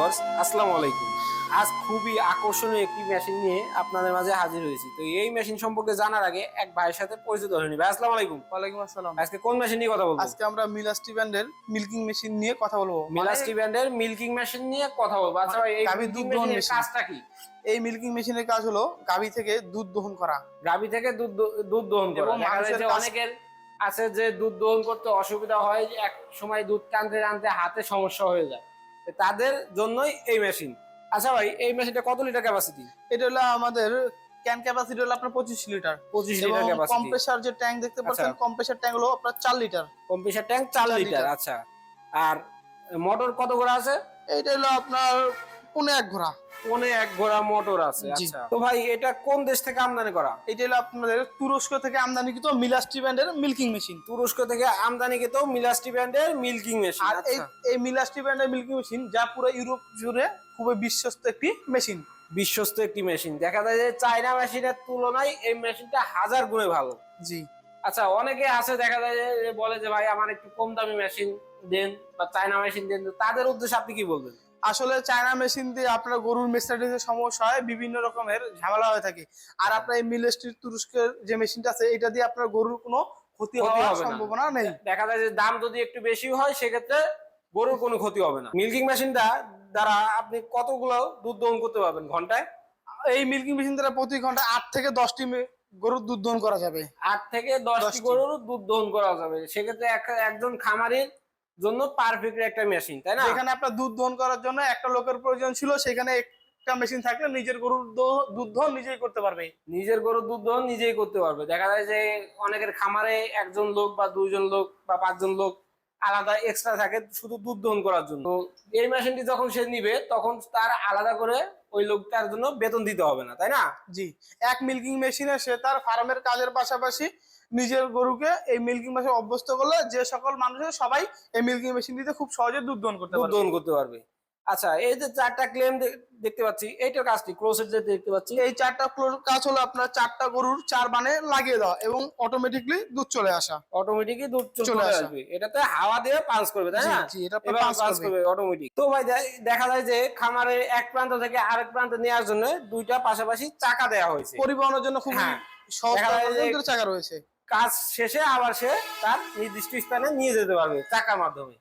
Viewers, আসসালামু আলাইকুম। আজ খুবই আকর্ষণীয় একটি মেশিন নিয়ে আপনাদের মাঝে হাজির হয়েছি। তো এই মেশিন সম্পর্কে জানার আগে এক ভাইয়ের সাথে পরিচিত হয়ে নিই। ভাই, আসসালামু আলাইকুম। ওয়ালাইকুম আসসালাম। আজকে কোন মেশিন নিয়ে কথা বলবো? আজকে আমরা মিলাস্টি ব্র্যান্ডের মিল্কিং মেশিন নিয়ে কথা বলবো। মিলাস্টি ব্র্যান্ডের মিল্কিং মেশিন নিয়ে কথা বলবো। আচ্ছা ভাই, এই গাভীর মিল্কিং দুধ দহন মেশিনের মেশিন। কাজটা কি? এই মিল্কিং মেশিনের কাজ হলো গাভী থেকে দুধ দহন করা। গাভী থেকে দুধ দহন করা। এবং দেখা যায় মানুষের যে অনেকের আছে যে দুধ দহন করতে অসুবিধা হয়, এক সময় দুধ টানতে টানতে হাতে সমস্যা হয়ে যায়, তো তাদের জন্যই এই মেশিন। আচ্ছা ভাই, এই মেশিনটা কত লিটার ক্যাপাসিটি? এটা হলো আমাদের ক্যান ক্যাপাসিটি হলো আপনার 25 লিটার। 25 এবং লিটার ক্যাপাসিটি। কম্প্রেসার যে ট্যাঙ্ক দেখতে পাচ্ছেন, আচ্ছা। কম্প্রেসার ট্যাঙ্ক হলো আপনার 4 litre. Compressor tank 4 litre. Litre. আচ্ছা, আর মোটর কত ঘোড়া আছে? এইটা হলো আপনার 1.5 ঘোড়া। পনে 1 ঘোড়া মোটর আছে। জি। আচ্ছা, তো ভাই এটা কোন দেশ থেকে আমদানি করা? এটা হলো আপনাদের তুরস্ক থেকে আমদানিকৃত মিলাস্টি ব্র্যান্ডের মিল্কিং মেশিন। তুরস্ক থেকে আমদানিকৃত মিলাস্টি ব্র্যান্ডের মিল্কিং মেশিন। আর আচ্ছা, এই মিলাস্টি ব্র্যান্ডের মিল্কিং মেশিন যা পুরো ইউরোপ জুড়ে খুবই বিশ্বস্ত একটি মেশিন। বিশ্বস্ত একটি মেশিন। দেখা যায় যে চায়না মেশিনের তুলনায় এই মেশিনটা 1000 গুণে ভালো। জি। আচ্ছা, অনেকে আছে দেখা যায় যে বলে যে ভাই আমার একটু কম দামি মেশিন দেন বা চায়না মেশিন দেন, তো তাদের উদ্দেশ্যে আপনি কি বলবেন? আসলে চায়না মেশিন দিয়ে আপনার গরুর মেস্টাইটিসের সমস্যা হয়, বিভিন্ন রকমের ঝামেলা হয়ে থাকে। আর আপনার এই মিলস্টির তুরস্কের যে মেশিনটা আছে, এটা দিয়ে আপনার গরুর কোনো ক্ষতি হওয়ার হবে না। সম্ভাবনা নেই। দেখা যায় যে দাম যদি একটু বেশি হয়, সেক্ষেত্রে গরুর কোনো ক্ষতি হবে না। মিল্কিং মেশিনটা দ্বারা আপনি কতগুলো দুধ দহন করতে পারবেন ঘন্টায়? এই মিল্কিং মেশিন দ্বারা প্রতি ঘন্টা 8 থেকে 10টি গরুর দুধ দহন করা যাবে। 8 থেকে 10টি গরুর দুধ দহন করা যাবে। সেক্ষেত্রে একজন খামারির জন্য পারফেক্ট একটা মেশিন, তাই না? যেখানে আপনার দুধ দহন করার জন্য একটা লোকের প্রয়োজন ছিল, সেখানে একটা মেশিন থাকলে নিজের গরুর দুধ দহন নিজেই করতে পারবে। নিজের গরুর দুধ দহন নিজেই করতে পারবে। দেখা যায় যে অনেকের খামারে একজন লোক বা 2জন লোক বা 5জন লোক আলাদা এক্সট্রা থাকে শুধু দুধ দহন করার জন্য। তো এই মেশিনটি যখন সে নিবে, তখন তার আলাদা করে ওই লোকটার জন্য বেতন দিতে হবে না, তাই না? জি। এক মিল্কিং মেশিনে সে তার ফার্মের কাজের পাশাপাশি নিজের গরুকে এই মিল্কিং মেশিনে অভ্যস্ত করলে যে সকল মানুষের সবাই এই মিল্কিং মেশিন দিতে খুব সহজে দুধ দহন করতে দুধ পারবে। দহন করতে পারবে। আচ্ছা, এই যে 4টা ক্লেম দেখতে পাচ্ছি, এইটার কাজটি ক্রোসেট যে দেখতে পাচ্ছি, এই 4টা কাজ হলো আপনার 4টা গরুর 4 বানে লাগিয়ে দেওয়া এবং অটোমেটিকলি দুধ চলে আসা। অটোমেটিকই দুধ চলে চলে আসা। আসবে। এটাতে হাওয়া দিয়ে পাঞ্চ করবে, তাই না? জি, এটা এভাবে পাঞ্চ পাঞ্চ করবে। করবে অটোমেটিক। তো ভাই দেখা যায় যে খামারে এক প্রান্ত থেকে আরেক প্রান্তে নেওয়ার জন্য দুইটা পাশাপাশি চাকা দেওয়া হয়েছে। পরিবহনের জন্য খুবই হ্যাঁ। সহজ দেখা যায় যে চাকা রয়েছে। কাজ শেষে আবার সে তার নির্দিষ্ট স্থানে নিয়ে যেতে পারবে চাকার মাধ্যমে।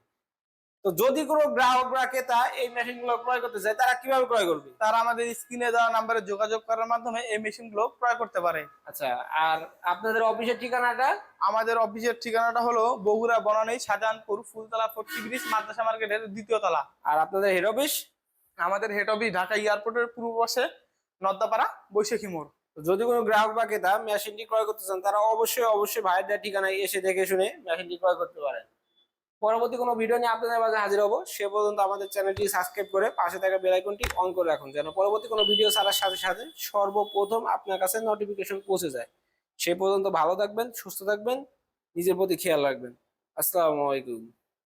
তো যদি কোনো গ্রাহক বা ক্রেতা এই মেশিনগুলো ক্রয় করতে চায়, তারা কিভাবে ক্রয় করবে? তারা আমাদের স্ক্রিনে দেওয়া নাম্বারে যোগাযোগ করার মাধ্যমে এই মেশিনগুলো ক্রয় করতে পারে। আচ্ছা, আর আপনাদের অফিসের ঠিকানাটা? আমাদের অফিসের ঠিকানাটা হলো বগুড়া বনানী শাহজাহানপুর ফুলতলা 40 ব্রিজ মাদ্রাসা মার্কেটের 2য় তলা। আর আপনাদের হেড অফিস? আমাদের হেড অফিস ঢাকা এয়ারপোর্টের পূর্ব পাশে নদ্দাপাড়া বৈশাখী মোড়। যদি কোনো গ্রাহক বা ক্রেতা মেশিনটি ক্রয় করতে চান, তারা অবশ্যই ভাইয়ের দেওয়া ঠিকানায় এসে দেখে শুনে মেশিনটি ক্রয় করতে পারেন। পরবর্তী কোনো ভিডিও নিয়ে আপনাদের মাঝে হাজির হবো। সে পর্যন্ত আমাদের চ্যানেলটি সাবস্ক্রাইব করে পাশে থাকা বেল আইকনটি অন করে রাখুন, যেন পরবর্তী কোনো ভিডিও ছাড়ার সাথে সাথে সর্বপ্রথম আপনার কাছে নোটিফিকেশন পৌঁছে যায়। সে পর্যন্ত ভালো থাকবেন, সুস্থ থাকবেন, নিজের প্রতি খেয়াল রাখবেন। আসসালামু আলাইকুম।